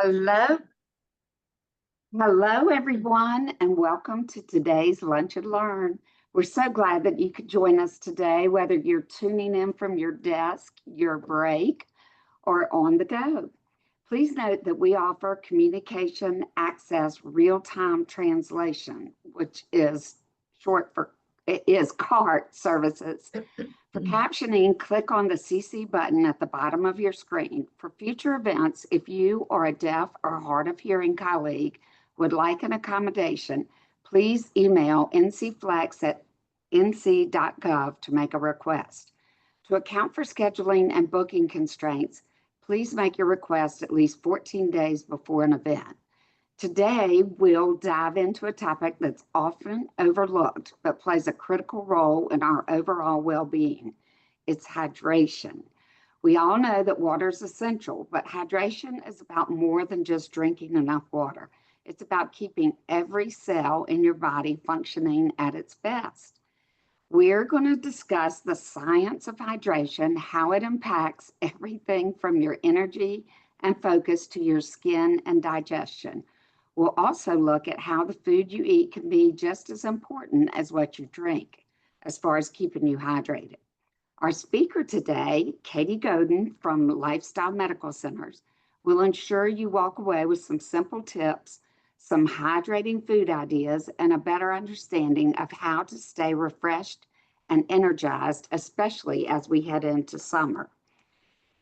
Hello, hello everyone, and welcome to today's Lunch and Learn. We're so glad that you could join us today, whether you're tuning in from your desk, your break, or on the go. Please note that we offer communication access real-time translation, which is short for it is CART services. For captioning, click on the CC button at the bottom of your screen. For future events, if you or a deaf or hard of hearing colleague would like an accommodation, please email ncflex@nc.gov to make a request. To account for scheduling and booking constraints, please make your request at least 14 days before an event. Today, we'll dive into a topic that's often overlooked but plays a critical role in our overall well-being. It's hydration. We all know that water is essential, but hydration is about more than just drinking enough water. It's about keeping every cell in your body functioning at its best. We're going to discuss the science of hydration, how it impacts everything from your energy and focus to your skin and digestion. We'll also look at how the food you eat can be just as important as what you drink as far as keeping you hydrated. Our speaker today, Katie Godin from Lifestyle Medical Centers, will ensure you walk away with some simple tips, some hydrating food ideas, and a better understanding of how to stay refreshed and energized, especially as we head into summer.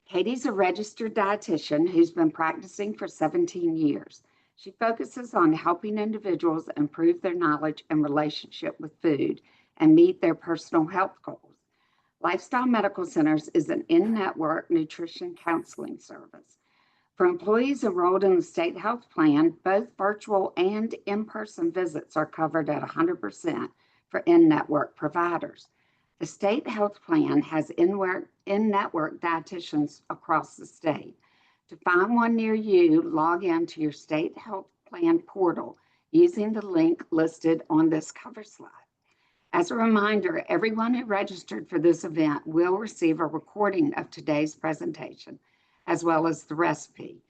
Katie's a registered dietitian who's been practicing for 17 years. She focuses on helping individuals improve their knowledge and relationship with food and meet their personal health goals. Lifestyle Medical Centers is an in-network nutrition counseling service. For employees enrolled in the state health plan, both virtual and in-person visits are covered at 100% for in-network providers. The state health plan has in-network dietitians across the state. To find one near you, log in to your state health plan portal using the link listed on this cover slide. As a reminder, everyone who registered for this event will receive a recording of today's presentation, as well as the recipe.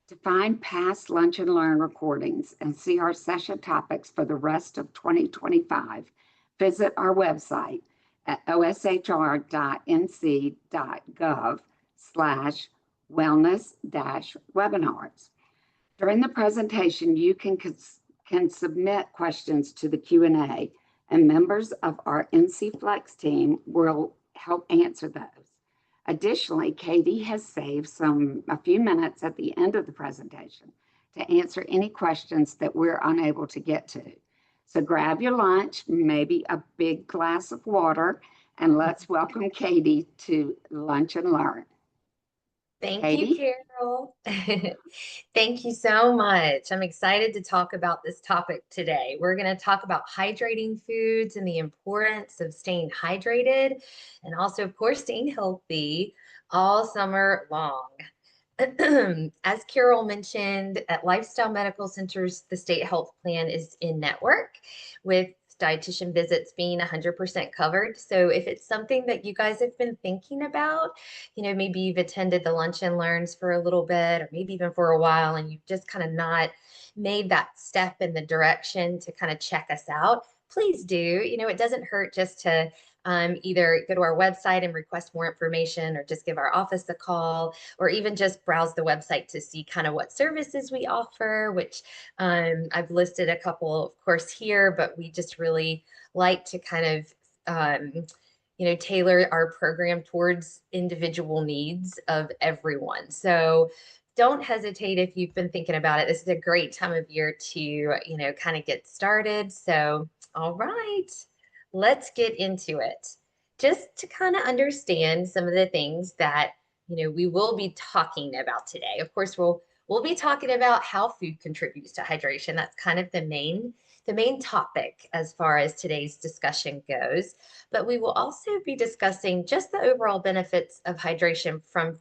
To find past Lunch and Learn recordings and see our session topics for the rest of 2025, visit our website at oshr.nc.gov/wellness-webinars. During the presentation, you can submit questions to the Q&A, and members of our NC Flex team will help answer those. Additionally, Katie has saved a few minutes at the end of the presentation to answer any questions that we're unable to get to. So grab your lunch, maybe a big glass of water, and let's welcome Katie to Lunch and Learn. Thank Katie? you, Carol. Thank you so much. I'm excited to talk about this topic today. We're going to talk about hydrating foods and the importance of staying hydrated and also, of course, staying healthy all summer long. As Carol mentioned, at Lifestyle Medical Centers, the state health plan is in network with dietitian visits being 100% covered. So if it's something that you guys have been thinking about, maybe you've attended the Lunch and Learns for a little bit, or maybe even for a while, and you've just kind of not made that step in the direction to kind of check us out, please do. It doesn't hurt just to either go to our website and request more information, or just give our office a call, or even just browse the website to see kind of what services we offer, which I've listed a couple, of course, here, but we just really like to kind of tailor our program towards individual needs of everyone. So don't hesitate if you've been thinking about it. This is a great time of year to, kind of get started. So, all right, let's get into it. Just to kind of understand some of the things that, we will be talking about today. Of course, we'll be talking about how food contributes to hydration. That's kind of the main topic as far as today's discussion goes. But we will also be discussing just the overall benefits of hydration from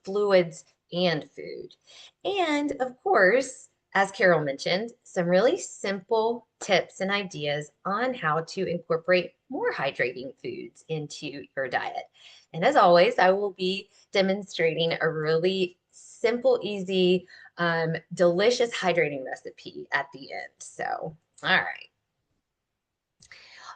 fluids and food. And of course, as Carol mentioned, some really simple tips and ideas on how to incorporate more hydrating foods into your diet. And as always, I will be demonstrating a really simple, easy, delicious hydrating recipe at the end. So, all right.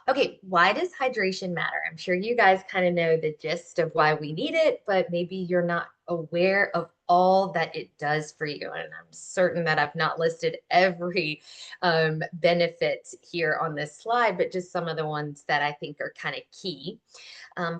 Okay, why does hydration matter? I'm sure you guys kind of know the gist of why we need it, but maybe you're not aware of all that it does for you. And I'm certain that I've not listed every benefit here on this slide, but just some of the ones that I think are kind of key.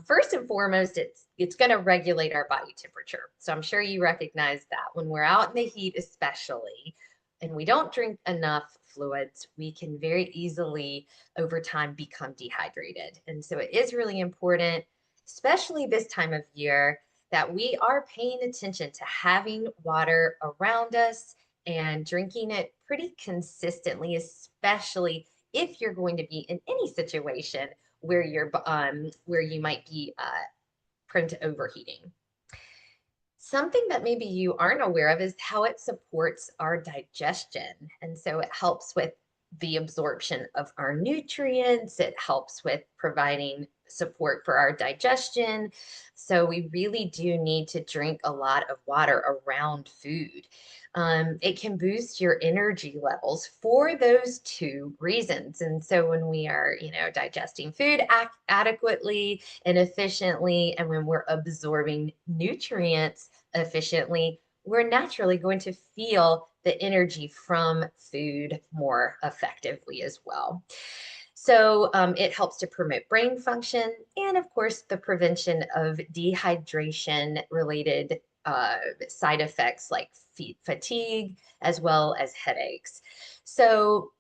First and foremost, it's going to regulate our body temperature. So I'm sure you recognize that when we're out in the heat, especially, and we don't drink enough fluids, we can very easily over time become dehydrated. And so it is really important, especially this time of year, that we are paying attention to having water around us and drinking it pretty consistently, especially if you're going to be in any situation where you might be prone to overheating. Something that maybe you aren't aware of is how it supports our digestion. And so it helps with the absorption of our nutrients. It helps with providing support for our digestion. So we really do need to drink a lot of water around food. It can boost your energy levels for those two reasons. And so when we are, digesting food adequately and efficiently, and when we're absorbing nutrients efficiently, we're naturally going to feel the energy from food more effectively as well. So it helps to promote brain function and, of course, the prevention of dehydration related side effects like fatigue as well as headaches. So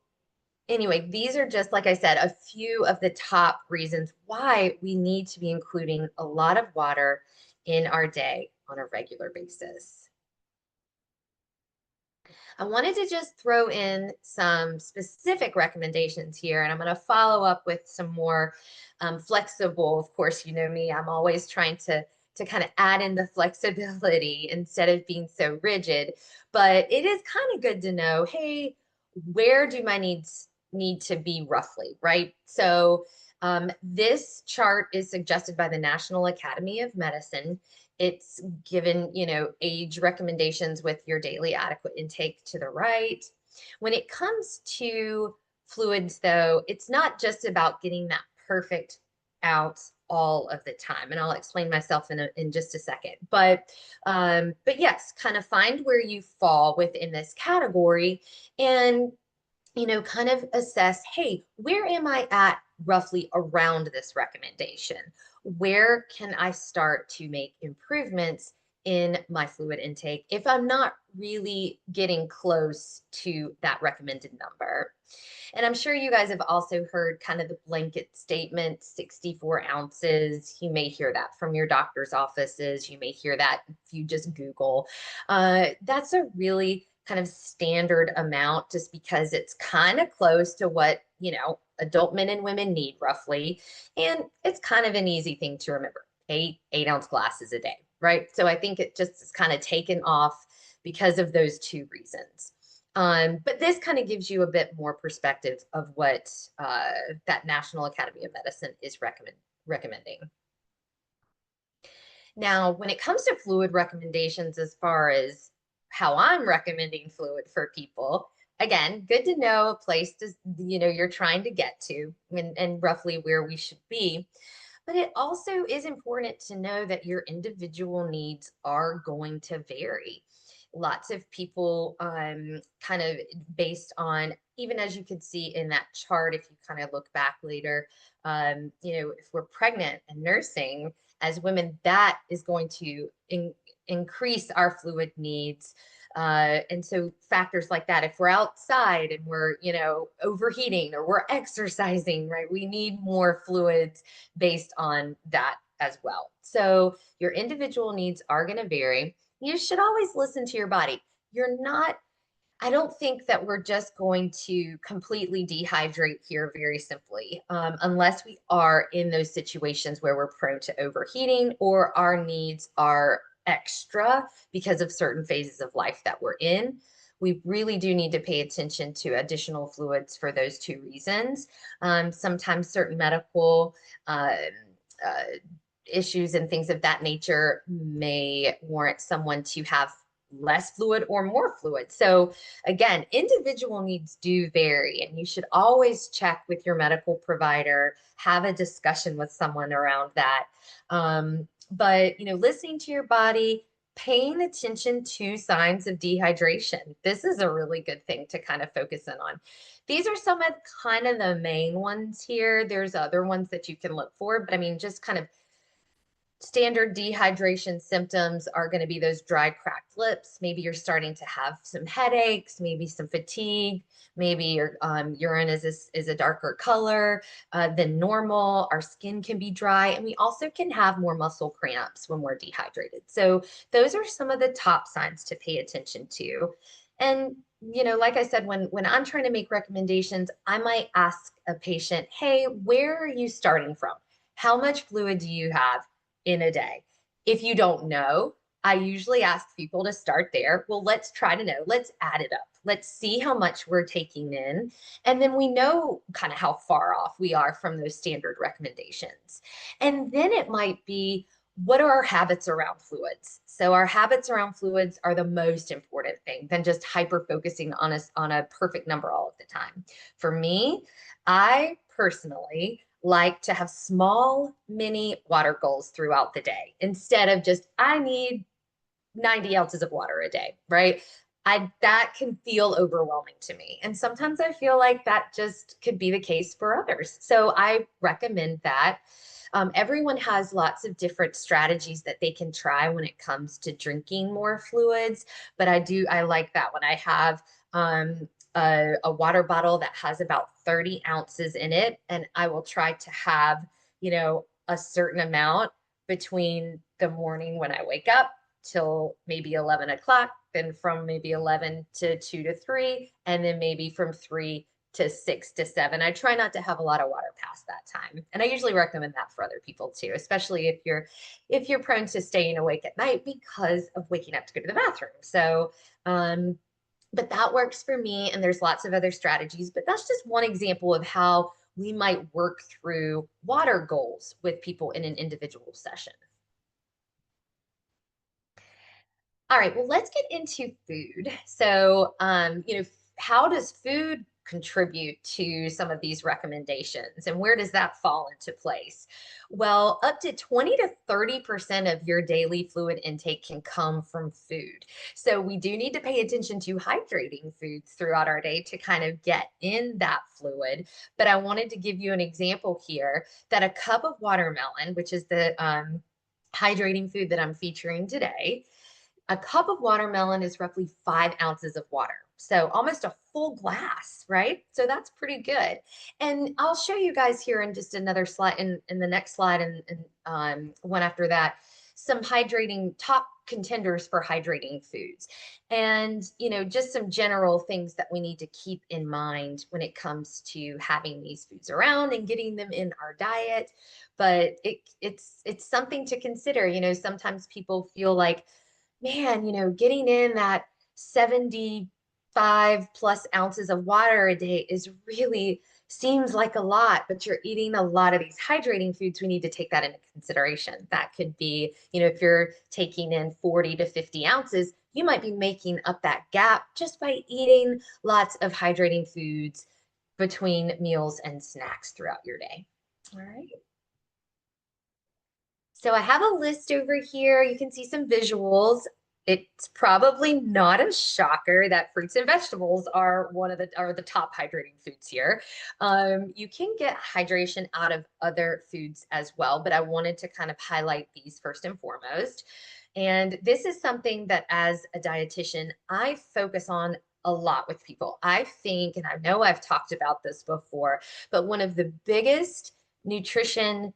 anyway, these are just, like I said, a few of the top reasons why we need to be including a lot of water in our day on a regular basis. I wanted to just throw in some specific recommendations here, and I'm going to follow up with some more flexible. Of course, you know me, I'm always trying to kind of add in the flexibility instead of being so rigid. But it is kind of good to know, hey, where do my needs need to be roughly, right? So this chart is suggested by the National Academy of Medicine. It's given, age recommendations with your daily adequate intake to the right. When it comes to fluids, though, it's not just about getting that perfect out all of the time. And I'll explain myself in just a second. But yes, kind of find where you fall within this category and kind of assess, hey, where am I at roughly around this recommendation? Where can I start to make improvements in my fluid intake if I'm not really getting close to that recommended number? And I'm sure you guys have also heard kind of the blanket statement, 64 ounces. You may hear that from your doctor's offices. You may hear that if you just Google. That's a really kind of standard amount just because it's kind of close to what, adult men and women need roughly. And it's kind of an easy thing to remember. 8-ounce glasses a day, right? So I think it just is kind of taken off because of those two reasons. But this kind of gives you a bit more perspective of what that National Academy of Medicine is recommending. Now, when it comes to fluid recommendations, as far as how I'm recommending fluid for people, again, good to know a place to, you're trying to get to and roughly where we should be. But it also is important to know that your individual needs are going to vary. Lots of people kind of based on, even as you could see in that chart, if you kind of look back later, if we're pregnant and nursing as women, that is going to increase our fluid needs. And so factors like that, if we're outside and we're, overheating or we're exercising, right, we need more fluids based on that as well. So your individual needs are going to vary. You should always listen to your body. I don't think that we're just going to completely dehydrate here very simply, unless we are in those situations where we're prone to overheating or our needs are extra because of certain phases of life that we're in. We really do need to pay attention to additional fluids for those two reasons. Sometimes certain medical issues and things of that nature may warrant someone to have less fluid or more fluid. So again, individual needs do vary, and you should always check with your medical provider, have a discussion with someone around that. But listening to your body, paying attention to signs of dehydration. This is a really good thing to kind of focus in on. These are some of kind of the main ones here. There's other ones that you can look for, but I mean, just kind of standard dehydration symptoms are going to be those dry, cracked lips. Maybe you're starting to have some headaches, maybe some fatigue, maybe your urine is a darker color than normal. Our skin can be dry, and we also can have more muscle cramps when we're dehydrated. So those are some of the top signs to pay attention to. And like I said, when I'm trying to make recommendations, I might ask a patient, hey, where are you starting from? How much fluid do you have in a day? If you don't know, I usually ask people to start there. Well, let's try to know. Let's add it up. Let's see how much we're taking in. And then we know kind of how far off we are from those standard recommendations. And then it might be, what are our habits around fluids? So our habits around fluids are the most important thing than just hyper focusing on a perfect number all of the time. For me, I personally like to have small mini water goals throughout the day instead of just, I need 90 ounces of water a day, right? That can feel overwhelming to me. And sometimes I feel like that just could be the case for others. So I recommend that. Everyone has lots of different strategies that they can try when it comes to drinking more fluids, but I like that when I have a water bottle that has about 30 ounces in it, and I will try to have, a certain amount between the morning when I wake up till maybe 11 o'clock, then from maybe 11 to 2 to 3, and then maybe from 3 to 6 to 7. I try not to have a lot of water past that time. And I usually recommend that for other people too, especially if you're prone to staying awake at night because of waking up to go to the bathroom. So but that works for me, and there's lots of other strategies, but that's just one example of how we might work through water goals with people in an individual session. All right, well, let's get into food. So, how does food contribute to some of these recommendations, and where does that fall into place? Well, up to 20 to 30% of your daily fluid intake can come from food. So we do need to pay attention to hydrating foods throughout our day to kind of get in that fluid. But I wanted to give you an example here that a cup of watermelon, which is the hydrating food that I'm featuring today, a cup of watermelon is roughly 5 ounces of water. So almost a full glass, right? So that's pretty good. And I'll show you guys here in just another slide, in the next slide and one after that, some hydrating top contenders for hydrating foods. And, just some general things that we need to keep in mind when it comes to having these foods around and getting them in our diet. But it's something to consider. Sometimes people feel like, man, getting in that 75 plus ounces of water a day really seems like a lot, but you're eating a lot of these hydrating foods. We need to take that into consideration. That could be, if you're taking in 40 to 50 ounces, you might be making up that gap just by eating lots of hydrating foods between meals and snacks throughout your day. All right. So I have a list over here. You can see some visuals. It's probably not a shocker that fruits and vegetables are the top hydrating foods here. You can get hydration out of other foods as well, but I wanted to kind of highlight these first and foremost. And this is something that as a dietitian, I focus on a lot with people. I think, and I know I've talked about this before, but one of the biggest nutrition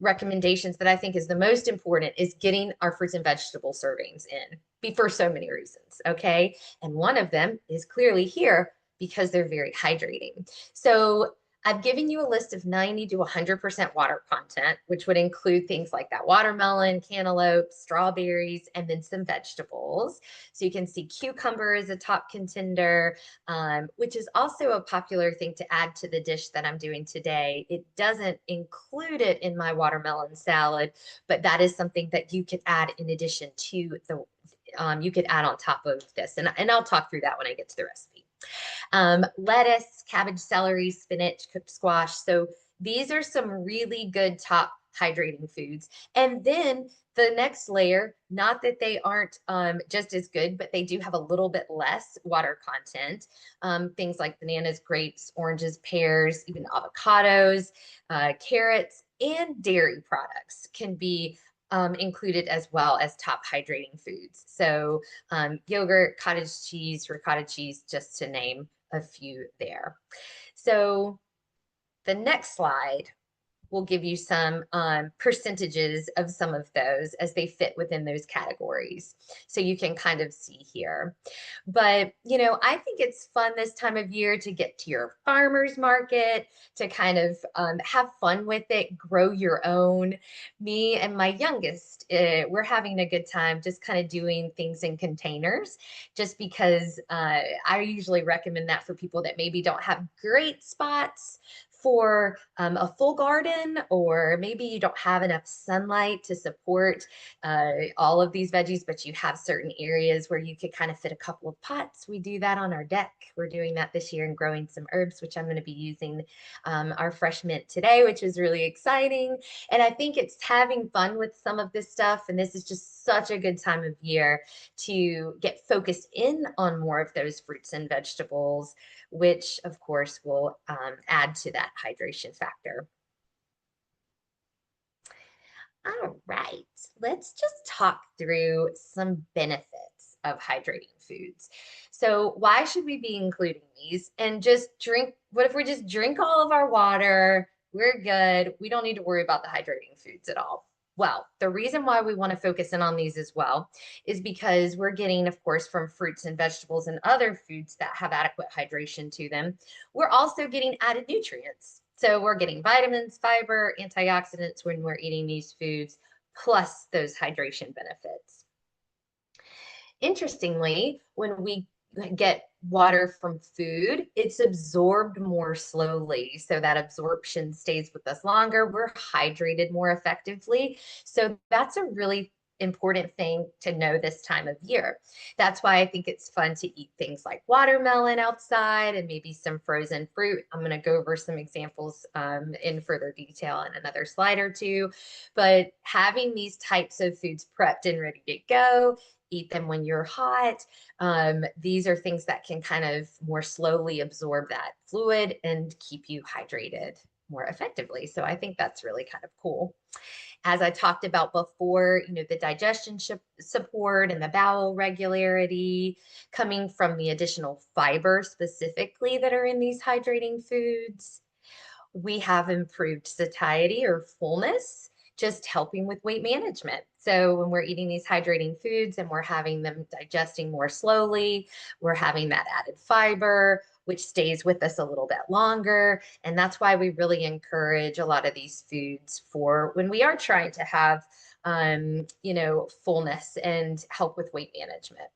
recommendations that I think is the most important is getting our fruits and vegetable servings in for so many reasons. Okay. And one of them is clearly here because they're very hydrating. So I've given you a list of 90 to 100% water content, which would include things like that watermelon, cantaloupe, strawberries, and then some vegetables. So you can see cucumber is a top contender, which is also a popular thing to add to the dish that I'm doing today. It doesn't include it in my watermelon salad, but that is something that you could add in addition to the, you could add on top of this. And I'll talk through that when I get to the recipe. Lettuce, cabbage, celery, spinach, cooked squash. So these are some really good top hydrating foods. And then the next layer, not that they aren't just as good, but they do have a little bit less water content. Things like bananas, grapes, oranges, pears, even avocados, carrots, and dairy products can be included as well as top hydrating foods. So yogurt, cottage cheese, ricotta cheese, just to name a few there. So the next slide will give you some percentages of some of those as they fit within those categories. So you can kind of see here. But, I think it's fun this time of year to get to your farmer's market, to kind of have fun with it, grow your own. Me and my youngest, we're having a good time just kind of doing things in containers, just because I usually recommend that for people that maybe don't have great spots for a full garden, or maybe you don't have enough sunlight to support all of these veggies, but you have certain areas where you could kind of fit a couple of pots. We do that on our deck. We're doing that this year and growing some herbs, which I'm going to be using our fresh mint today, which is really exciting. And I think it's having fun with some of this stuff. And this is just such a good time of year to get focused in on more of those fruits and vegetables, which of course will add to that hydration factor. All right, let's just talk through some benefits of hydrating foods. So why should we be including these? And just drink, what if we just drink all of our water? We're good. We don't need to worry about the hydrating foods at all. Well, the reason why we want to focus in on these as well is because we're getting, of course, from fruits and vegetables and other foods that have adequate hydration to them. We're also getting added nutrients. So we're getting vitamins, fiber, antioxidants when we're eating these foods, plus those hydration benefits. Interestingly, when we get water from food, it's absorbed more slowly. So that absorption stays with us longer. We're hydrated more effectively. So that's a really important thing to know this time of year. That's why I think it's fun to eat things like watermelon outside and maybe some frozen fruit. I'm going to go over some examples in further detail in another slide or two. But having these types of foods prepped and ready to go, eat them when you're hot. These are things that can kind of more slowly absorb that fluid and keep you hydrated more effectively. So I think that's really kind of cool. As I talked about before, the digestion support and the bowel regularity coming from the additional fiber specifically that are in these hydrating foods. We have improved satiety or fullness, just helping with weight management. So when we're eating these hydrating foods and we're having them digesting more slowly, we're having that added fiber, which stays with us a little bit longer. And that's why we really encourage a lot of these foods for when we are trying to have, fullness and help with weight management.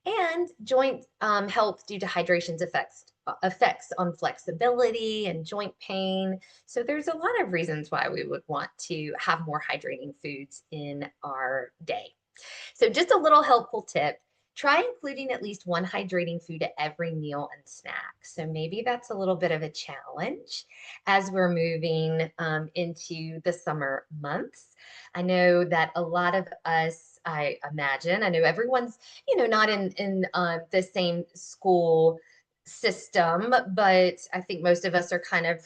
And joint health due to hydration's effects on flexibility and joint pain. So there's a lot of reasons why we would want to have more hydrating foods in our day. So just a little helpful tip, try including at least one hydrating food at every meal and snack. So maybe that's a little bit of a challenge as we're moving into the summer months. I know that a lot of us, I imagine, I know everyone's, not in the same school system, but I think most of us are kind of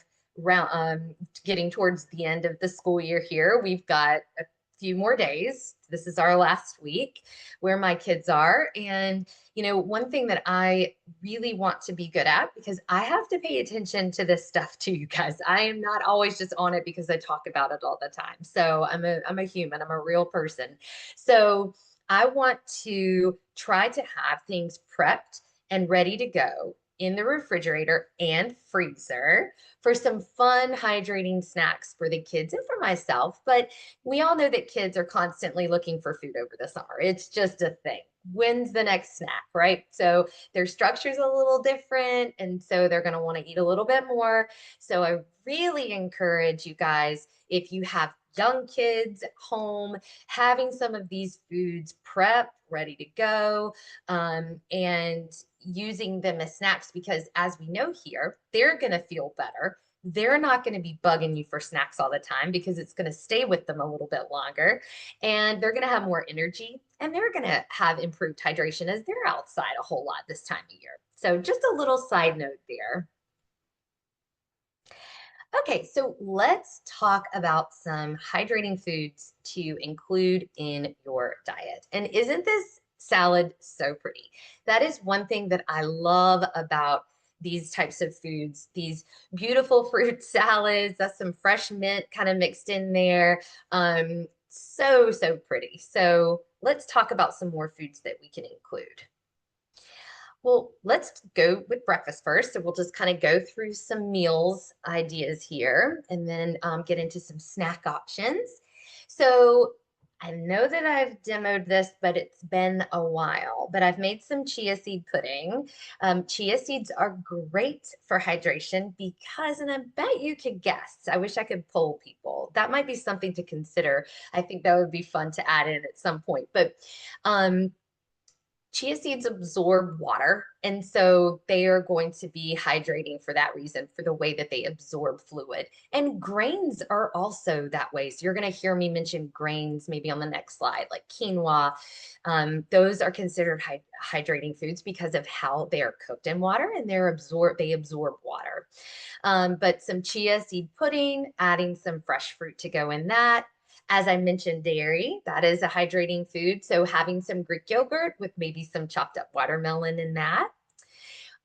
getting towards the end of the school year here. We've got a few more days. This is our last week where my kids are. And, one thing that I really want to be good at, because I have to pay attention to this stuff too, you guys. I am not always just on it because I talk about it all the time. So I'm a human, I'm a real person. So I want to try to have things prepped and ready to go in the refrigerator and freezer for some fun hydrating snacks for the kids and for myself. But we all know that kids are constantly looking for food over the summer. It's just a thing. When's the next snack, right? So their structure's a little different. And so they're going to want to eat a little bit more. So I really encourage you guys, if you have young kids at home, having some of these foods prep, ready to go, and using them as snacks, because as we know here, they're going to feel better. They're not going to be bugging you for snacks all the time because it's going to stay with them a little bit longer, and they're going to have more energy, and they're going to have improved hydration as they're outside a whole lot this time of year. So just a little side note there. Okay, so let's talk about some hydrating foods to include in your diet. And isn't this salad so pretty? That is one thing that I love about these types of foods, these beautiful fruit salads. That's some fresh mint kind of mixed in there. So pretty. So let's talk about some more foods that we can include. Well, let's go with breakfast first. So we'll just kind of go through some meals ideas here and then get into some snack options. So I know that I've demoed this, but it's been a while. But I've made some chia seed pudding. Chia seeds are great for hydration because, and I bet you could guess, I wish I could poll people. That might be something to consider. I think that would be fun to add in at some point. But chia seeds absorb water, and so they are going to be hydrating for that reason, for the way that they absorb fluid. And grains are also that way. So you're going to hear me mention grains maybe on the next slide, like quinoa. Those are considered hydrating foods because of how they are cooked in water, and they absorb water. But some chia seed pudding, adding some fresh fruit to go in that. As I mentioned, dairy, that is a hydrating food. So having some Greek yogurt with maybe some chopped up watermelon in that.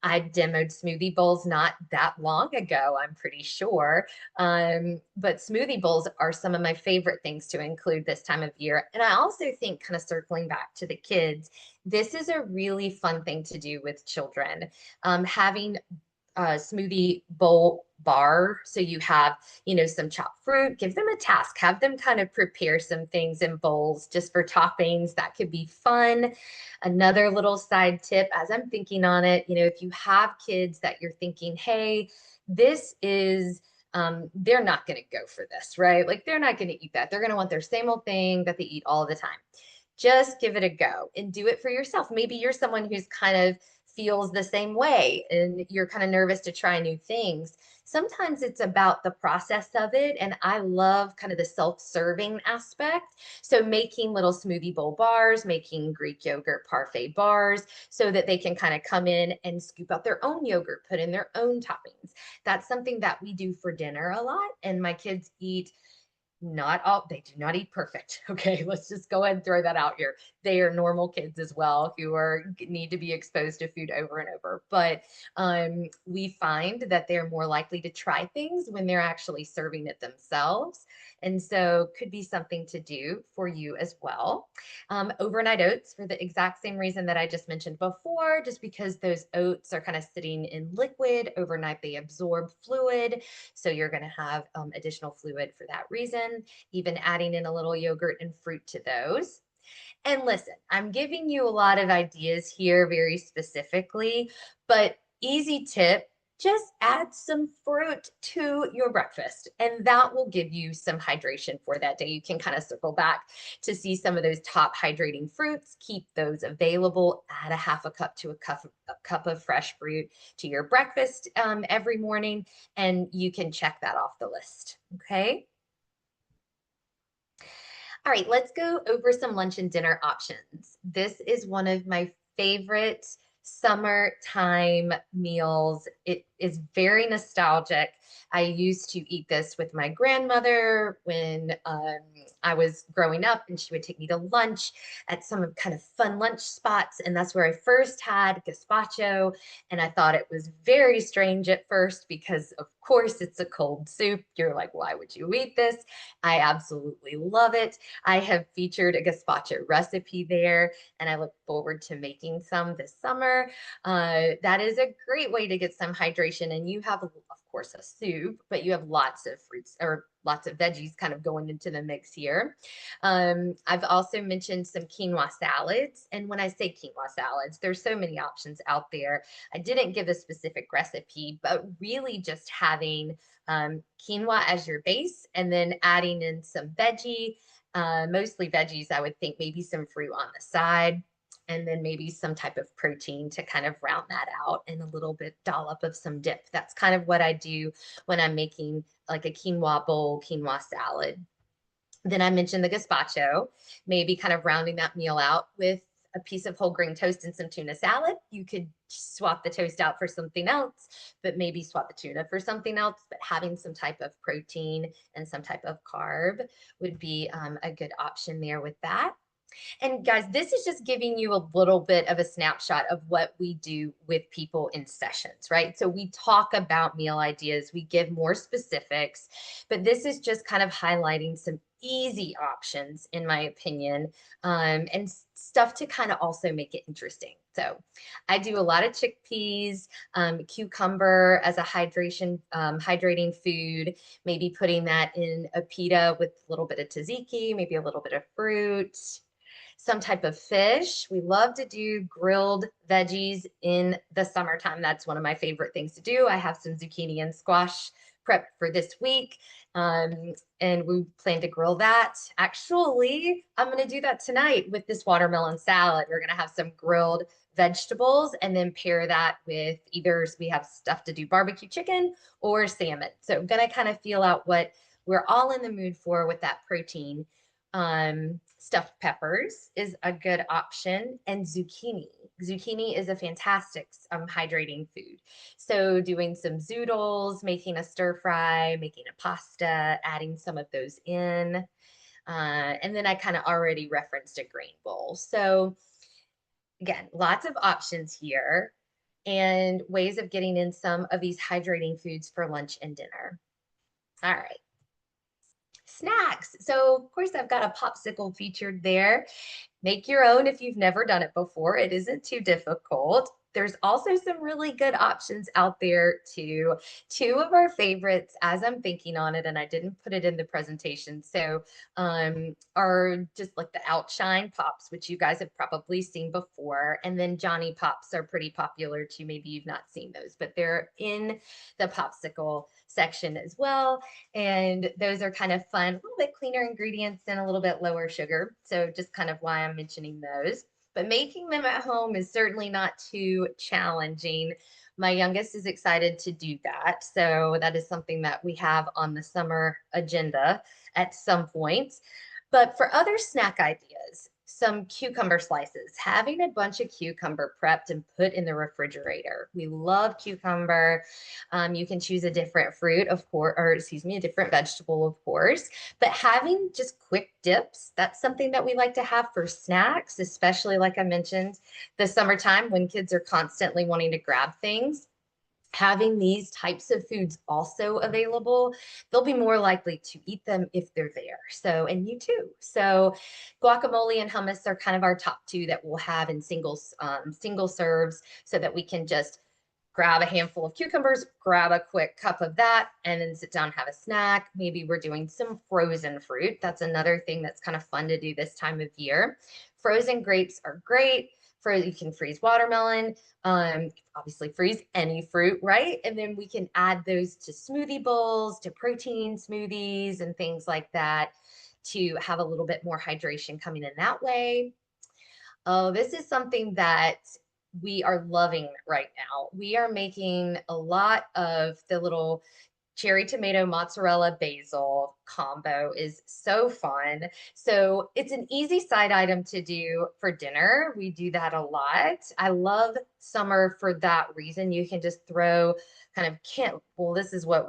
I demoed smoothie bowls not that long ago, I'm pretty sure. But smoothie bowls are some of my favorite things to include this time of year. And I also think, kind of circling back to the kids, this is a really fun thing to do with children. Having smoothie bowl bar. So you have, some chopped fruit, give them a task, have them kind of prepare some things in bowls just for toppings. That could be fun. Another little side tip, as I'm thinking on it, if you have kids that you're thinking, hey, this is they're not going to go for this, right? Like they're not going to eat that. They're going to want their same old thing that they eat all the time. Just give it a go and do it for yourself. Maybe you're someone who's kind of feels the same way and you're kind of nervous to try new things. Sometimes it's about the process of it. And I love kind of the self-serving aspect. So making little smoothie bowl bars, making Greek yogurt parfait bars so that they can kind of come in and scoop out their own yogurt, put in their own toppings. That's something that we do for dinner a lot. And my kids eat not all, they do not eat perfect. Okay, let's just go ahead and throw that out here. They are normal kids as well who need to be exposed to food over and over. But we find that they're more likely to try things when they're actually serving it themselves. And so could be something to do for you as well. Overnight oats, for the exact same reason that I just mentioned before, just because those oats are kind of sitting in liquid overnight, they absorb fluid. So you're going to have additional fluid for that reason, even adding in a little yogurt and fruit to those. And listen, I'm giving you a lot of ideas here very specifically, but easy tip, just add some fruit to your breakfast and that will give you some hydration for that day. You can kind of circle back to see some of those top hydrating fruits, keep those available, add a half a cup to a cup of fresh fruit to your breakfast every morning, and you can check that off the list, okay? All right, let's go over some lunch and dinner options. This is one of my favorite summertime meals. It is very nostalgic. I used to eat this with my grandmother when I was growing up, and she would take me to lunch at some kind of fun lunch spots. And that's where I first had gazpacho. And I thought it was very strange at first because, of course, it's a cold soup. You're like, why would you eat this? I absolutely love it. I have featured a gazpacho recipe there, and I look forward to making some this summer. That is a great way to get some hydration. And you have, of course, a soup, but you have lots of fruits or lots of veggies kind of going into the mix here. I've also mentioned some quinoa salads. And when I say quinoa salads, there's so many options out there. I didn't give a specific recipe, but really just having quinoa as your base and then adding in some veggie, mostly veggies. I would think maybe some fruit on the side, and then maybe some type of protein to kind of round that out, and a little bit dollop of some dip. That's kind of what I do when I'm making like a quinoa bowl, quinoa salad. Then I mentioned the gazpacho, maybe kind of rounding that meal out with a piece of whole grain toast and some tuna salad. You could swap the toast out for something else, but maybe swap the tuna for something else. But having some type of protein and some type of carb would be a good option there with that. And guys, this is just giving you a little bit of a snapshot of what we do with people in sessions, right? So we talk about meal ideas, we give more specifics, but this is just kind of highlighting some easy options, in my opinion, and stuff to kind of also make it interesting. So I do a lot of chickpeas, cucumber as a hydrating food, maybe putting that in a pita with a little bit of tzatziki, maybe a little bit of fruit, some type of fish. We love to do grilled veggies in the summertime. That's one of my favorite things to do. I have some zucchini and squash prepped for this week. And we plan to grill that. Actually, I'm going to do that tonight with this watermelon salad. We're going to have some grilled vegetables and then pair that with either we have stuff to do barbecue chicken or salmon. So I'm going to kind of feel out what we're all in the mood for with that protein. Stuffed peppers is a good option, and zucchini. Zucchini is a fantastic hydrating food. So doing some zoodles, making a stir fry, making a pasta, adding some of those in. And then I kind of already referenced a grain bowl. So again, lots of options here and ways of getting in some of these hydrating foods for lunch and dinner. All right. Snacks. So of course I've got a popsicle featured there. Make your own if you've never done it before. It isn't too difficult. There's also some really good options out there too. Two of our favorites, as I'm thinking on it, and I didn't put it in the presentation, so are just like the Outshine Pops, which you guys have probably seen before. And then Johnny Pops are pretty popular too. Maybe you've not seen those, but they're in the popsicle section as well. And those are kind of fun, a little bit cleaner ingredients and a little bit lower sugar. So just kind of why I'm mentioning those. But making them at home is certainly not too challenging. My youngest is excited to do that. So that is something that we have on the summer agenda at some point. But for other snack ideas, some cucumber slices, having a bunch of cucumber prepped and put in the refrigerator. We love cucumber. You can choose a different fruit, of course, or excuse me, a different vegetable, of course. But having just quick dips, that's something that we like to have for snacks, especially like I mentioned, the summertime when kids are constantly wanting to grab things. Having these types of foods also available, they'll be more likely to eat them if they're there. So, and you too. So guacamole and hummus are kind of our top two that we'll have in single serves so that we can just grab a handful of cucumbers, grab a quick cup of that, and then sit down and have a snack. Maybe we're doing some frozen fruit. That's another thing that's kind of fun to do this time of year. Frozen grapes are great. You can freeze watermelon, obviously freeze any fruit, right? And then we can add those to smoothie bowls, to protein smoothies and things like that to have a little bit more hydration coming in that way. Oh, this is something that we are loving right now. We are making a lot of the little cherry tomato mozzarella basil combo is so fun. So it's an easy side item to do for dinner. We do that a lot. I love summer for that reason. You can just throw kind of can't well, this is what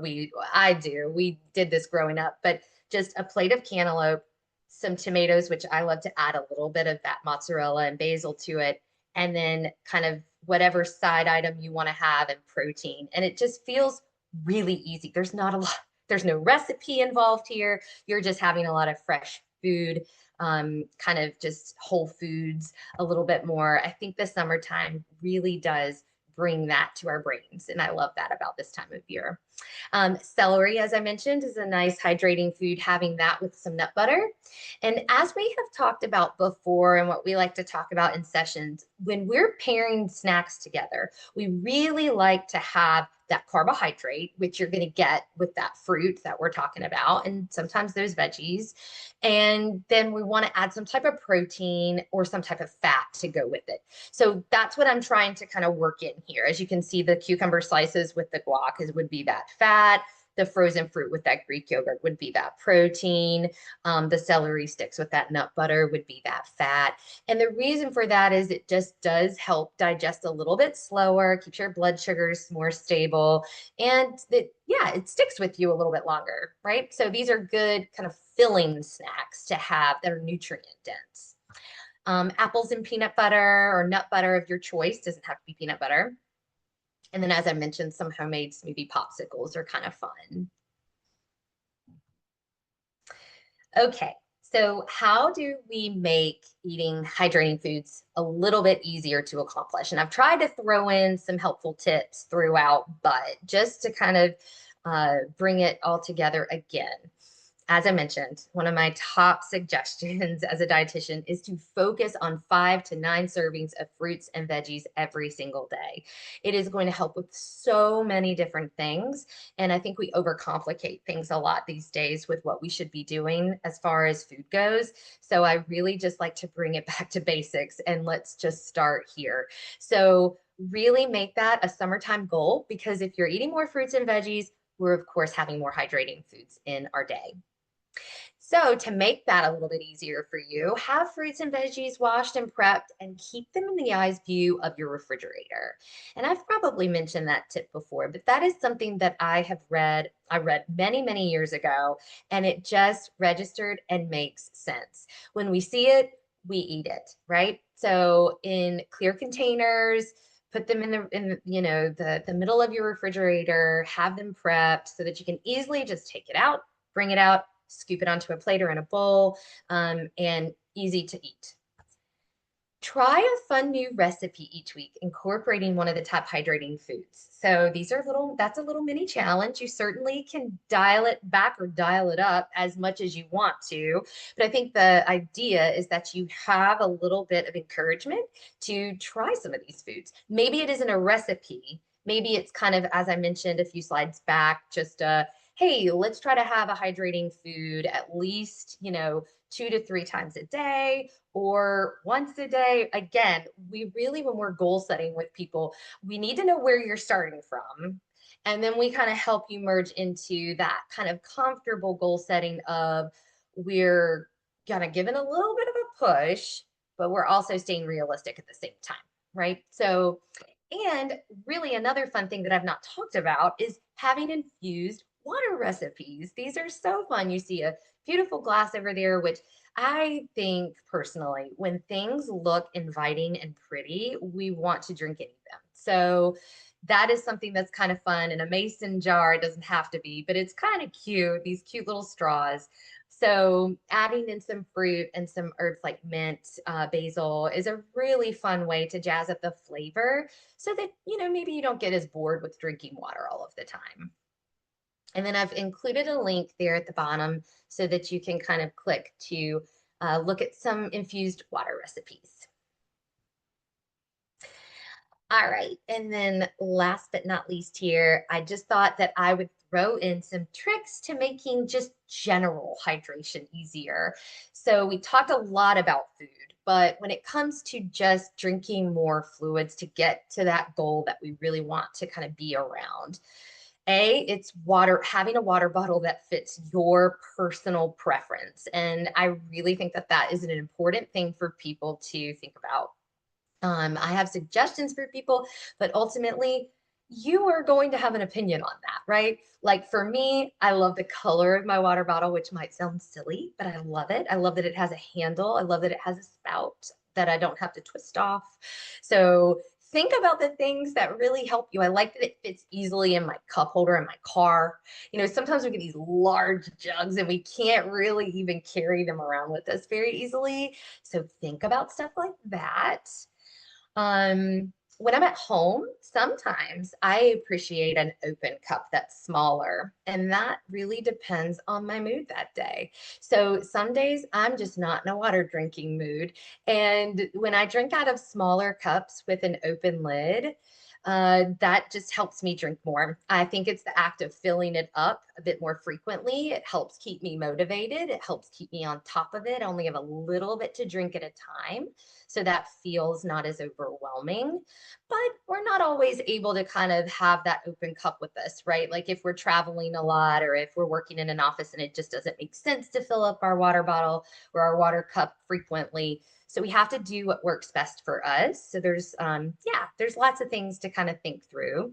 I do. We did this growing up, but just a plate of cantaloupe, some tomatoes, which I love to add a little bit of that mozzarella and basil to it, and then kind of whatever side item you want to have and protein. And it just feels really easy. There's not a lot, there's no recipe involved here. You're just having a lot of fresh food, kind of just whole foods a little bit more. I think the summertime really does bring that to our brains. And I love that about this time of year. Celery, as I mentioned, is a nice hydrating food, having that with some nut butter. And as we have talked about before, and what we like to talk about in sessions, when we're pairing snacks together, we really like to have that carbohydrate, which you're going to get with that fruit that we're talking about, and sometimes those veggies. And then we want to add some type of protein or some type of fat to go with it. So that's what I'm trying to kind of work in here. As you can see, the cucumber slices with the guac would be that fat. The frozen fruit with that Greek yogurt would be that protein. The celery sticks with that nut butter would be that fat. And the reason for that is it just does help digest a little bit slower, keeps your blood sugars more stable, and it sticks with you a little bit longer, right? So these are good kind of filling snacks to have that are nutrient dense. Apples and peanut butter or nut butter of your choice, doesn't have to be peanut butter. And then, as I mentioned, some homemade smoothie popsicles are kind of fun. Okay, so how do we make eating hydrating foods a little bit easier to accomplish? And I've tried to throw in some helpful tips throughout, but just to kind of bring it all together again. As I mentioned, one of my top suggestions as a dietitian is to focus on 5 to 9 servings of fruits and veggies every single day. It is going to help with so many different things. And I think we overcomplicate things a lot these days with what we should be doing as far as food goes. So I really just like to bring it back to basics, and let's just start here. So really make that a summertime goal, because if you're eating more fruits and veggies, we're of course having more hydrating foods in our day. So to make that a little bit easier for you, have fruits and veggies washed and prepped and keep them in the eye's view of your refrigerator. And I've probably mentioned that tip before, but that is something that I read many, many years ago, and it just registered and makes sense. When we see it, we eat it, right? So in clear containers, put them in the middle of your refrigerator, have them prepped so that you can easily just take it out, bring it out, scoop it onto a plate or in a bowl, and easy to eat. Try a fun new recipe each week, incorporating one of the top hydrating foods. So that's a little mini challenge. You certainly can dial it back or dial it up as much as you want to. But I think the idea is that you have a little bit of encouragement to try some of these foods. Maybe it isn't a recipe. Maybe it's kind of, as I mentioned a few slides back, just hey, let's try to have a hydrating food at least, 2 to 3 times a day or once a day. Again, we really, when we're goal setting with people, we need to know where you're starting from. And then we kind of help you merge into that kind of comfortable goal setting of we're kind of giving a little bit of a push, but we're also staying realistic at the same time, right? So, and really another fun thing that I've not talked about is having infused water recipes. These are so fun. You see a beautiful glass over there, which I think personally, when things look inviting and pretty, we want to drink any of them. So that is something that's kind of fun in a mason jar. It doesn't have to be, but it's kind of cute, these cute little straws. So adding in some fruit and some herbs like mint, basil is a really fun way to jazz up the flavor so that, maybe you don't get as bored with drinking water all of the time. And then I've included a link there at the bottom so that you can kind of click to look at some infused water recipes. All right. And then last but not least here, I just thought that I would throw in some tricks to making just general hydration easier. So we talked a lot about food, but when it comes to just drinking more fluids to get to that goal that we really want to kind of be around, It's water, having a water bottle that fits your personal preference. And I really think that that is an important thing for people to think about. I have suggestions for people, but ultimately, you are going to have an opinion on that, right? Like for me, I love the color of my water bottle, which might sound silly, but I love it. I love that it has a handle. I love that it has a spout that I don't have to twist off. So think about the things that really help you. I like that it fits easily in my cup holder in my car. Sometimes we get these large jugs and we can't really even carry them around with us very easily. So think about stuff like that. When I'm at home, sometimes I appreciate an open cup that's smaller, and that really depends on my mood that day. So some days I'm just not in a water drinking mood. And when I drink out of smaller cups with an open lid, that just helps me drink more. I think it's the act of filling it up a bit more frequently. It helps keep me motivated. It helps keep me on top of it. I only have a little bit to drink at a time. So that feels not as overwhelming. But we're not always able to kind of have that open cup with us, right? Like if we're traveling a lot or if we're working in an office and it just doesn't make sense to fill up our water bottle or our water cup frequently. So we have to do what works best for us. So there's lots of things to kind of think through.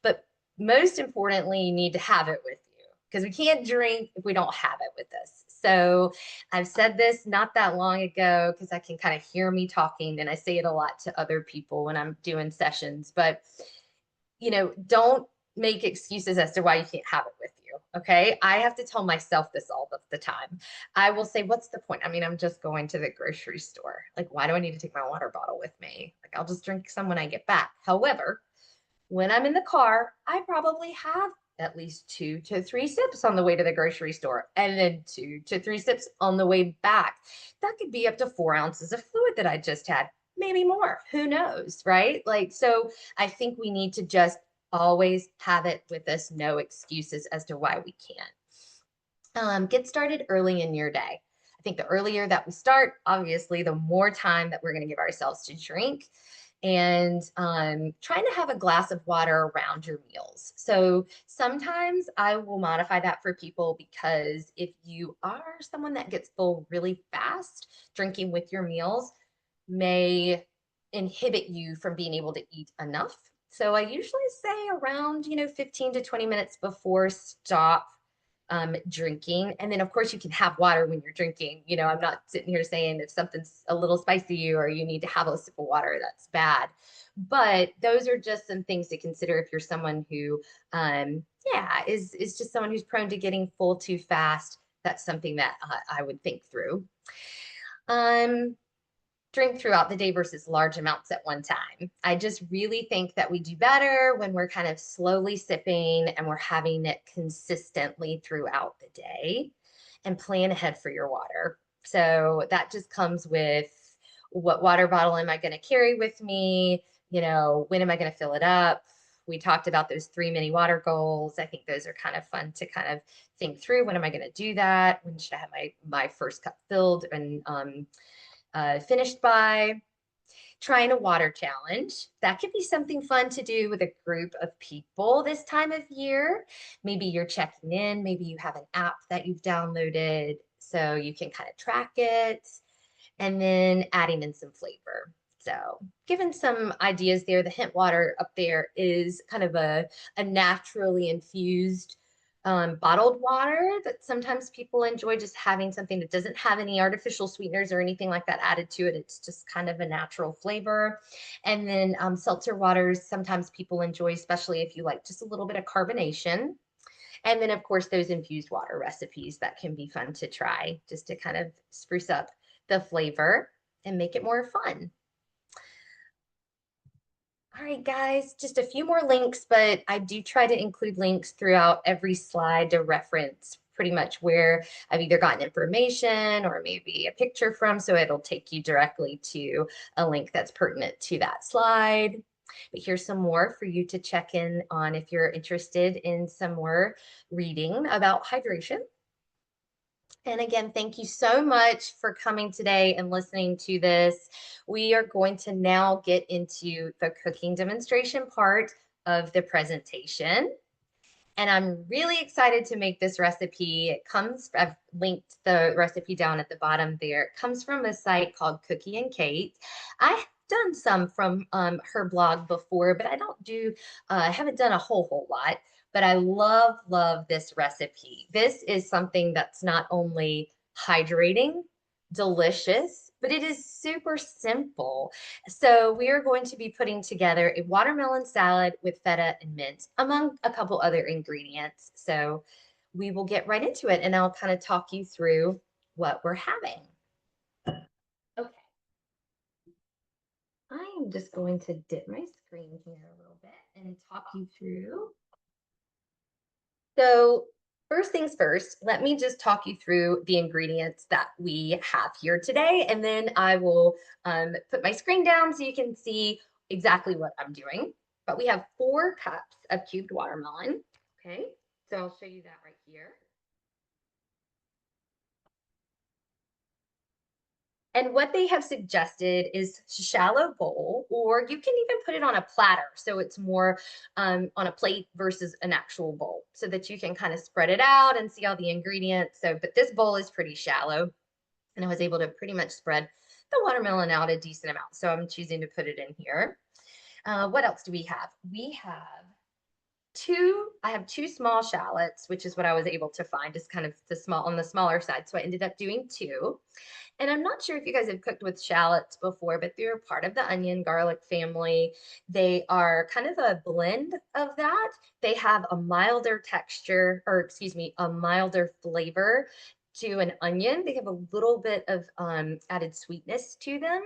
But most importantly, you need to have it with you because we can't drink if we don't have it with us. So I've said this not that long ago because I can kind of hear me talking and I say it a lot to other people when I'm doing sessions, but don't make excuses as to why you can't have it with you. Okay. I have to tell myself this all of the time. I will say, what's the point? I mean, I'm just going to the grocery store. Like, why do I need to take my water bottle with me? Like, I'll just drink some when I get back. However, when I'm in the car, I probably have at least 2 to 3 sips on the way to the grocery store and then 2 to 3 sips on the way back. That could be up to 4 ounces of fluid that I just had, maybe more. Who knows, right? Like, so I think we need to just always have it with us, no excuses as to why we can't. Get started early in your day. I think the earlier that we start, obviously, the more time that we're going to give ourselves to drink and trying to have a glass of water around your meals. So sometimes I will modify that for people because if you are someone that gets full really fast, drinking with your meals may inhibit you from being able to eat enough. So I usually say around, 15 to 20 minutes before stop drinking. And then, of course, you can have water when you're drinking. I'm not sitting here saying if something's a little spicy or you need to have a sip of water, that's bad. But those are just some things to consider if you're someone who, is just someone who's prone to getting full too fast. That's something that I would think through. Drink throughout the day versus large amounts at one time. I just really think that we do better when we're kind of slowly sipping and we're having it consistently throughout the day and plan ahead for your water. So that just comes with what water bottle am I going to carry with me? When am I going to fill it up? We talked about those 3 mini water goals. I think those are kind of fun to kind of think through. When am I going to do that? When should I have my first cup filled and finished by? Trying a water challenge. That could be something fun to do with a group of people this time of year. Maybe you're checking in, maybe you have an app that you've downloaded so you can kind of track it, and then adding in some flavor. So given some ideas there, the hint water up there is kind of a naturally infused bottled water that sometimes people enjoy, just having something that doesn't have any artificial sweeteners or anything like that added to it. It's just kind of a natural flavor. And then seltzer waters, sometimes people enjoy, especially if you like just a little bit of carbonation. And then, of course, those infused water recipes that can be fun to try just to kind of spruce up the flavor and make it more fun. All right, guys, just a few more links, but I do try to include links throughout every slide to reference pretty much where I've either gotten information or maybe a picture from, so it'll take you directly to a link that's pertinent to that slide. But here's some more for you to check in on if you're interested in some more reading about hydration. And again, thank you so much for coming today and listening to this. We are going to now get into the cooking demonstration part of the presentation. And I'm really excited to make this recipe. I've linked the recipe down at the bottom there. It comes from a site called Cookie and Kate. I've done some from her blog before, but I haven't done a whole lot. But I love this recipe. This is something that's not only hydrating, delicious, but it is super simple. So we are going to be putting together a watermelon salad with feta and mint, among a couple other ingredients. So we will get right into it and I'll kind of talk you through what we're having. Okay, I am just going to dip my screen here a little bit and talk you through. So first things first, let me just talk you through the ingredients that we have here today, and then I will put my screen down so you can see exactly what I'm doing. But we have 4 cups of cubed watermelon. Okay, so I'll show you that right here. And what they have suggested is shallow bowl, or you can even put it on a platter. So it's more on a plate versus an actual bowl so that you can kind of spread it out and see all the ingredients. So, but this bowl is pretty shallow and I was able to pretty much spread the watermelon out a decent amount. So I'm choosing to put it in here. What else do we have? I have 2 small shallots, which is what I was able to find, just kind of on the smaller side. So I ended up doing 2. And I'm not sure if you guys have cooked with shallots before, but they're part of the onion garlic family. They are kind of a blend of that. They have a milder texture, or excuse me, a milder flavor to an onion. They have a little bit of added sweetness to them.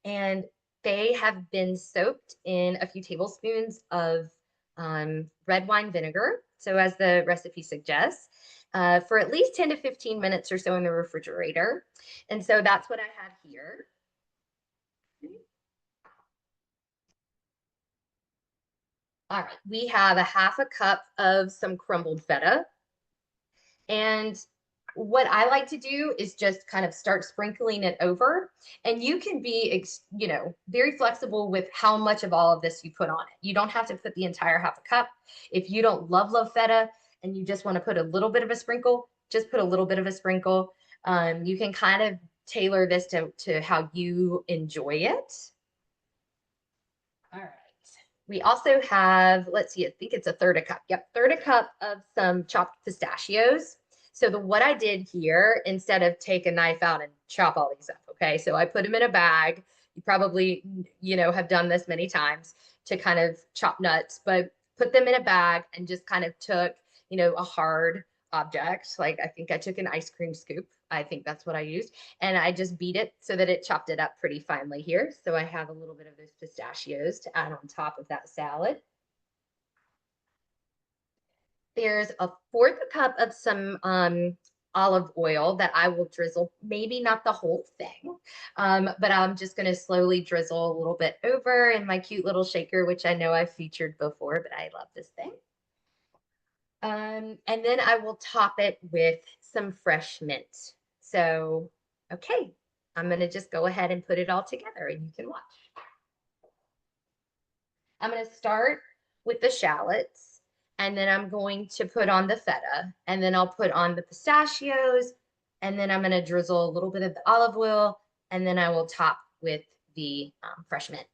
And they have been soaked in a few tablespoons of red wine vinegar. So as the recipe suggests, for at least 10 to 15 minutes or so in the refrigerator. And so that's what I have here. All right, we have a 1/2 cup of some crumbled feta. And what I like to do is just kind of start sprinkling it over. And you can be, very flexible with how much of all of this you put on it. You don't have to put the entire 1/2 cup. If you don't love feta and you just want to put a little bit of a sprinkle, just put a little bit of a sprinkle. You can kind of tailor this to how you enjoy it. All right. We also have, let's see, I think it's a 1/3 cup. Yep, 1/3 cup of some chopped pistachios. So what I did here, instead of take a knife out and chop all these up, okay? So I put them in a bag. You probably, have done this many times to kind of chop nuts, but put them in a bag and just kind of took, a hard object. Like I think I took an ice cream scoop. I think that's what I used. And I just beat it so that it chopped it up pretty finely here. So I have a little bit of those pistachios to add on top of that salad. There's a 1/4 cup of some olive oil that I will drizzle, maybe not the whole thing, but I'm just going to slowly drizzle a little bit over in my cute little shaker, which I know I've featured before, but I love this thing. And then I will top it with some fresh mint. So, okay, I'm going to just go ahead and put it all together and you can watch. I'm going to start with the shallots and then I'm going to put on the feta and then I'll put on the pistachios and then I'm going to drizzle a little bit of the olive oil and then I will top with the fresh mint.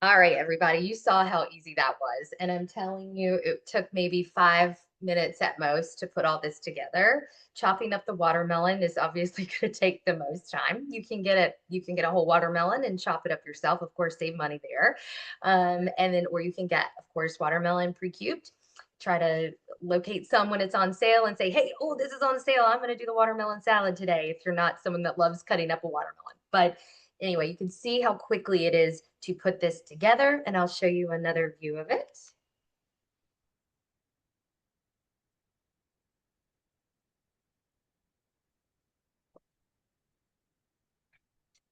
All right, everybody, you saw how easy that was. And I'm telling you, it took maybe 5 minutes at most to put all this together. Chopping up the watermelon is obviously going to take the most time. You can get a whole watermelon and chop it up yourself, of course, save money there. And then, or you can get, of course, watermelon pre-cubed. Try to locate some when it's on sale and say, hey, oh, this is on sale. I'm going to do the watermelon salad today if you're not someone that loves cutting up a watermelon. But anyway, you can see how quickly it is to put this together, and I'll show you another view of it.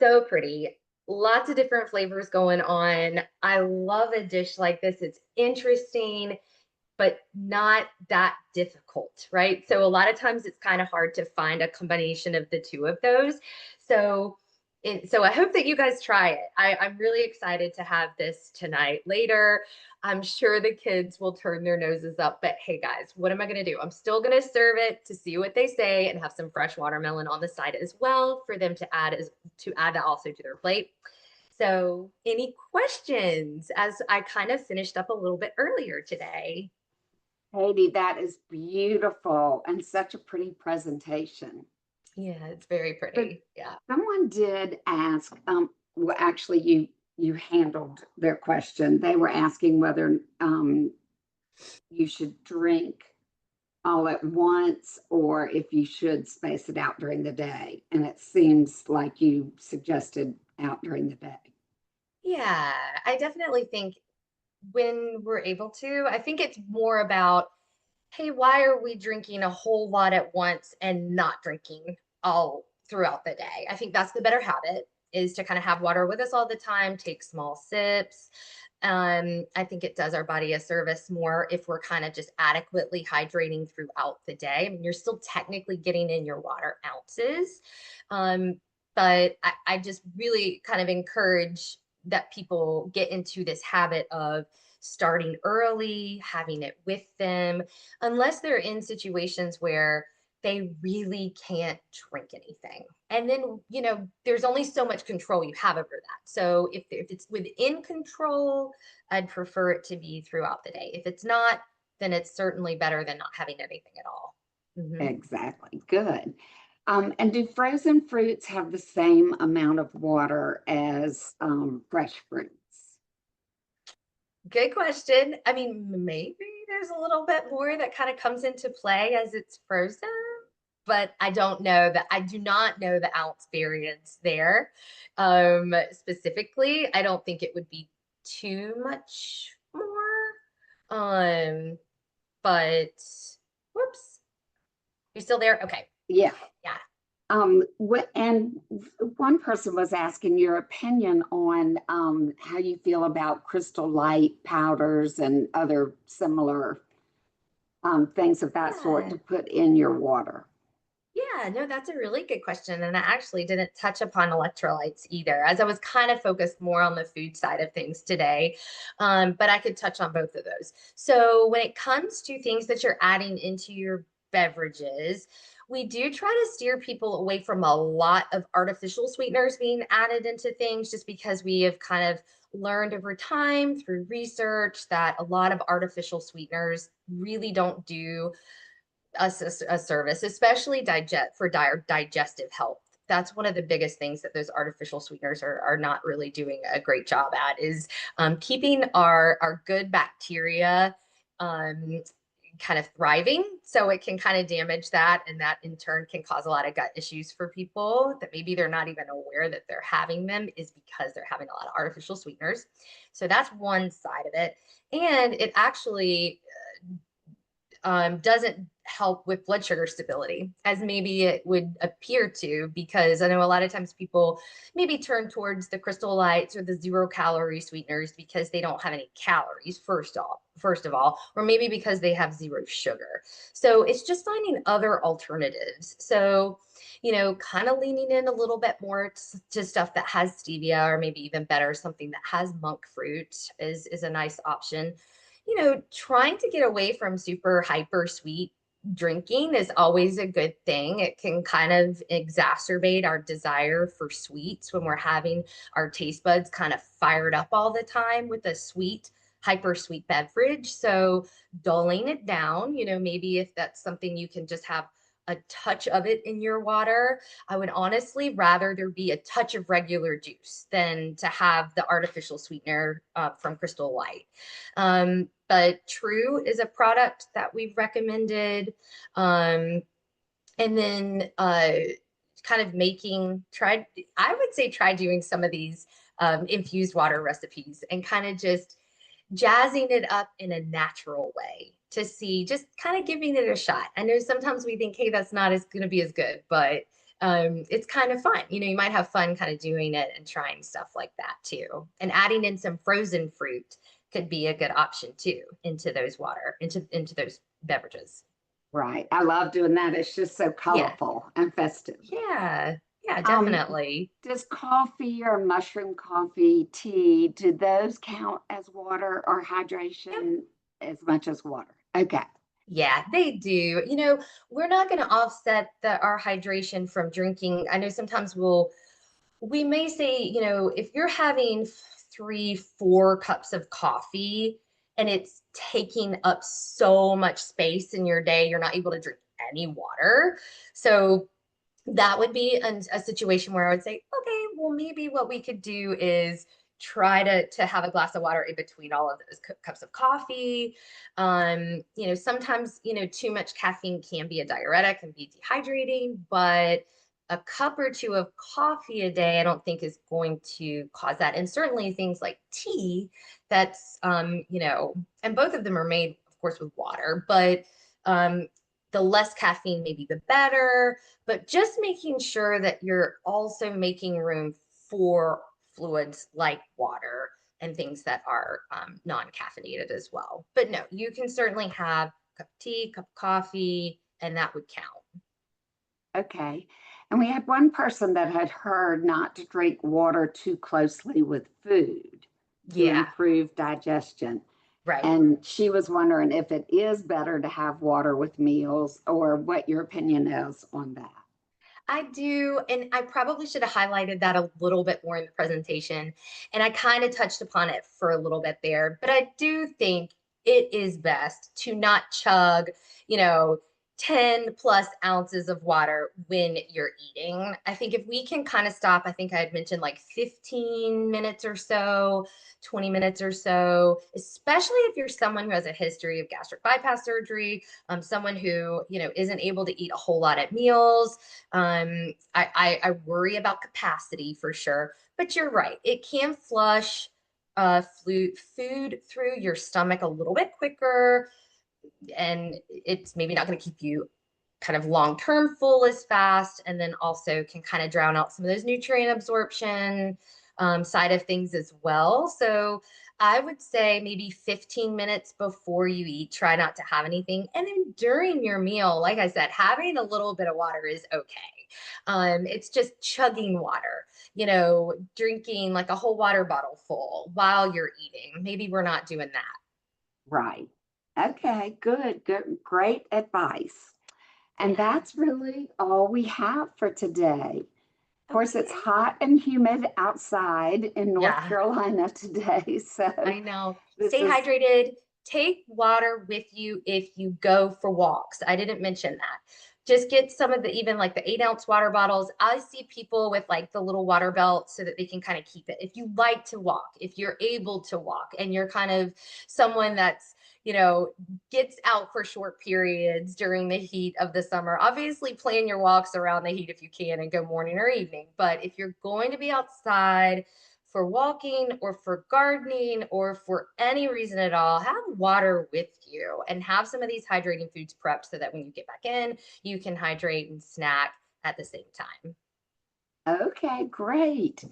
So pretty. Lots of different flavors going on. I love a dish like this. It's interesting, but not that difficult, right? So a lot of times it's kind of hard to find a combination of the two of those. So so I hope that you guys try it. I'm really excited to have this tonight. Later, I'm sure the kids will turn their noses up, but hey guys, what am I going to do? I'm still going to serve it to see what they say and have some fresh watermelon on the side as well for them to add also to their plate. So any questions as I kind of finished up a little bit earlier today? Katie, that is beautiful and such a pretty presentation. Yeah, it's very But pretty. Yeah. someone did ask, well, actually, you handled their question. They were asking whether you should drink all at once or if you should space it out during the day. And it seems like you suggested out during the day. Yeah, I definitely think when we're able to, I think it's more about, hey, why are we drinking a whole lot at once and not drinking all throughout the day? I think that's the better habit is to kind of have water with us all the time, take small sips. I think it does our body a service more if we're kind of just adequately hydrating throughout the day. I mean, you're still technically getting in your water ounces. Um, but I just really kind of encourage that people get into this habit of starting early, having it with them, unless they're in situations where they really can't drink anything. And then, there's only so much control you have over that. So if it's within control, I'd prefer it to be throughout the day. If it's not, then it's certainly better than not having anything at all. Mhm. Exactly. Good. And do frozen fruits have the same amount of water as fresh fruits? Good question. I mean, maybe there's a little bit more that kind of comes into play as it's frozen, but I do not know the ounce variance there. Specifically, I don't think it would be too much more. Um, but whoops, you still there? Okay. Yeah. Yeah. And one person was asking your opinion on how you feel about crystal light powders and other similar things of that sort Yeah. to put in your water. Yeah, no, that's a really good question. And I actually didn't touch upon electrolytes either, as I was kind of focused more on the food side of things today. But I could touch on both of those. So, when it comes to things that you're adding into your beverages, we do try to steer people away from a lot of artificial sweeteners being added into things just because we have kind of learned over time through research that a lot of artificial sweeteners really don't do a service, especially digestive health. That's one of the biggest things that those artificial sweeteners are not really doing a great job at is keeping our good bacteria um, kind of thriving. So it can kind of damage that. And that in turn can cause a lot of gut issues for people that maybe they're not even aware that they're having them is because they're having a lot of artificial sweeteners. So that's one side of it. And it actually doesn't help with blood sugar stability as maybe it would appear to, because I know a lot of times people maybe turn towards the crystal lights or the 0 calorie sweeteners because they don't have any calories, first of all, or maybe because they have zero sugar. So it's just finding other alternatives. So, kind of leaning in a little bit more to stuff that has stevia, or maybe even better, something that has monk fruit is a nice option. Trying to get away from super hyper sweet drinking is always a good thing. It can kind of exacerbate our desire for sweets when we're having our taste buds kind of fired up all the time with a sweet, hyper sweet beverage. So dulling it down, maybe if that's something you can just have a touch of it in your water. I would honestly rather there be a touch of regular juice than to have the artificial sweetener from Crystal Light. But True is a product that we've recommended. Um, and then kind of I would say try doing some of these infused water recipes and kind of just jazzing it up in a natural way to see, just kind of giving it a shot. I know sometimes we think, hey, that's not as going to be as good, but it's kind of fun. You might have fun kind of doing it and trying stuff like that too. And adding in some frozen fruit could be a good option too into those beverages. Right. I love doing that. It's just so Yeah. colorful and festive. Yeah. Yeah, Um, definitely. does coffee or mushroom coffee, tea, do those count as water or Yep. hydration as much as water? Okay. Yeah, they do. We're not going to offset our hydration from drinking. I know sometimes we may say, if you're having 3, 4 cups of coffee and it's taking up so much space in your day, you're not able to drink any water. So that would be a situation where I would say, okay, well, maybe what we could do is try to have a glass of water in between all of those cups of coffee. Sometimes, too much caffeine can be a diuretic and be dehydrating, but a cup or two of coffee a day, I don't think is going to cause that. And certainly things like tea, and both of them are made, of course, with water, but the less caffeine, maybe the better, but just making sure that you're also making room for fluids like water and things that are non-caffeinated as well. But no, you can certainly have a cup of tea, cup of coffee, and that would count. Okay. And we had one person that had heard not to drink water too closely with food to Yeah, improve digestion. right. And she was wondering if it is better to have water with meals or what your opinion is on that. I do. And I probably should have highlighted that a little bit more in the presentation. And I kind of touched upon it for a little bit there. But I do think it is best to not chug, you know, 10 plus ounces of water when you're eating. I think if we can kind of stop, I think I had mentioned like 15 minutes or so, 20 minutes or so, especially if you're someone who has a history of gastric bypass surgery, someone who, isn't able to eat a whole lot at meals. I worry about capacity for sure, but you're right. It can flush food through your stomach a little bit quicker, and it's maybe not going to keep you kind of long term full as fast, and then also can kind of drown out some of those nutrient absorption side of things as well. So I would say maybe 15 minutes before you eat, try not to have anything. And then during your meal, like I said, having a little bit of water is okay. It's just chugging water, drinking like a whole water bottle full while you're eating. Maybe we're not doing that. Right. Okay, good, good, great advice. And Yeah. that's really all we have for today. Of course, it's Okay. hot and humid outside in North Yeah. Carolina today. So I know. this Stay is hydrated. Take water with you if you go for walks. I didn't mention that. Just get some of the, even like the 8-ounce water bottles. I see people with like the little water belt so that they can kind of keep it. If you like to walk, if you're able to walk and you're kind of someone that's, gets out for short periods during the heat of the summer, obviously plan your walks around the heat if you can and go morning or evening. But if you're going to be outside, for walking or for gardening or for any reason at all, have water with you and have some of these hydrating foods prepped so that when you get back in, you can hydrate and snack at the same time. okay, great.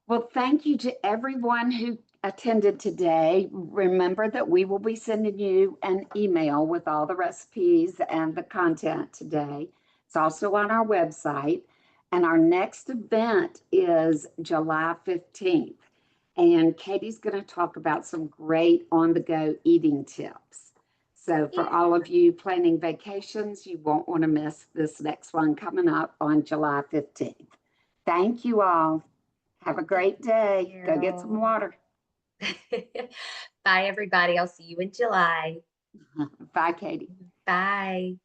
Well, thank you to everyone who attended today. Remember that we will be sending you an email with all the recipes and the content today. It's also on our website. And our next event is July 15th. And Katie's going to talk about some great on the go eating tips. So for all of you planning vacations, you won't want to miss this next one coming up on July 15th. Thank you all. Have a great day. Go get some water. Bye, everybody. I'll see you in July. Bye, Katie. Bye.